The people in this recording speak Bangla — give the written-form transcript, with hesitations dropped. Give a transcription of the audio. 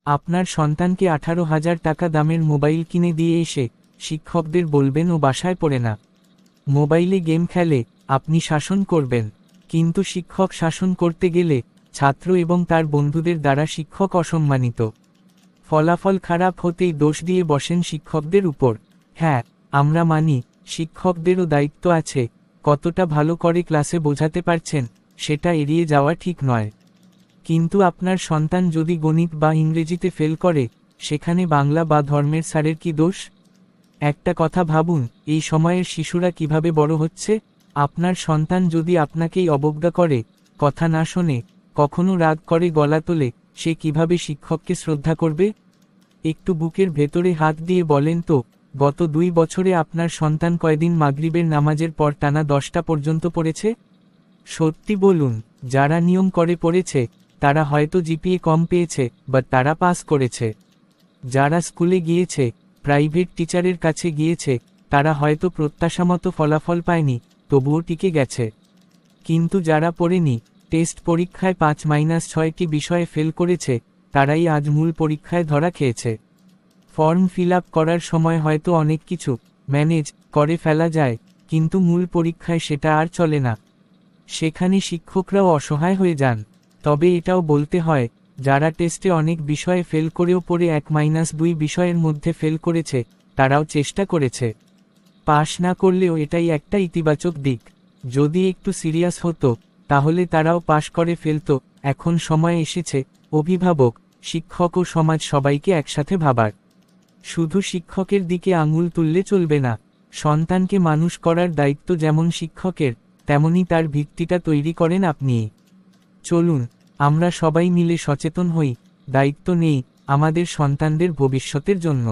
আপনার সন্তানকে 18,000 টাকা দামের মোবাইল কিনে দিয়ে এসে শিক্ষকদের বলবেন ও বাসায় পড়ে না, মোবাইলে গেম খেলে, আপনি শাসন করবেন। কিন্তু শিক্ষক শাসন করতে গেলে ছাত্র এবং তার বন্ধুদের দ্বারা শিক্ষক অসম্মানিত। ফলাফল খারাপ হতেই দোষ দিয়ে বসেন শিক্ষকদের উপর। হ্যাঁ, আমরা মানি শিক্ষকদেরও দায়িত্ব আছে, কতটা ভালো করে ক্লাসে বোঝাতে পারছেন সেটা এড়িয়ে যাওয়া ঠিক নয়। কিন্তু আপনার সন্তান যদি গণিত বা ইংরেজিতে ফেল করে, সেখানে বাংলা বা ধর্মের স্যারের কি দোষ? একটা কথা ভাবুন, এই সময়ের শিশুরা কিভাবে বড় হচ্ছে। আপনার সন্তান যদি আপনাকেই অবজ্ঞা করে, কথা না শোনে, কখনো রাগ করে গলা তোলে, সে কিভাবে শিক্ষককে শ্রদ্ধা করবে? একটু বুকের ভেতরে হাত দিয়ে বলেন তো, গত 2 বছরে আপনার সন্তান কয়দিন মাগরিবের নামাজের পর টানা 10টা পর্যন্ত পড়েছে? সত্যি বলুন, যারা নিয়ম করে পড়েছে তারা হয়তো জিপিএ কম পেয়েছে, বা তারা পাস করেছে। যারা স্কুলে গিয়েছে, প্রাইভেট টিচারের কাছে গিয়েছে, তারা হয়তো প্রত্যাশামতো ফলাফল পায়নি, তবুও টিকে গেছে। কিন্তু যারা পড়েনি, টেস্ট পরীক্ষায় 5-6টি বিষয়ে ফেল করেছে, তারাই আজ মূল পরীক্ষায় ধরা খেয়েছে। ফর্ম ফিল আপ করার সময় হয়তো অনেক কিছু ম্যানেজ করে ফেলা যায়, কিন্তু মূল পরীক্ষায় সেটা আর চলে না। সেখানে শিক্ষকরাও অসহায় হয়ে যান। তবে এটাও বলতে হয়, যারা টেস্টে অনেক বিষয়ে ফেল করেও পড়ে 1-2 বিষয়ের মধ্যে ফেল করেছে, তারাও চেষ্টা করেছে। পাশ না করলেও এটাই একটা ইতিবাচক দিক। যদি একটু সিরিয়াস হতো, তাহলে তারাও পাশ করে ফেলতো। এখন সময় এসেছে অভিভাবক, শিক্ষক ও সমাজ সবাইকে একসাথে ভাবার। শুধু শিক্ষকের দিকে আঙুল তুললে চলবে না। সন্তানকে মানুষ করার দায়িত্ব যেমন শিক্ষকের, তেমনি তার ভিত্তিটা তৈরি করেন আপনি। চলুন, আমরা সবাই মিলে সচেতন হই, দায়িত্ব নেই আমাদের সন্তানদের ভবিষ্যতের জন্য।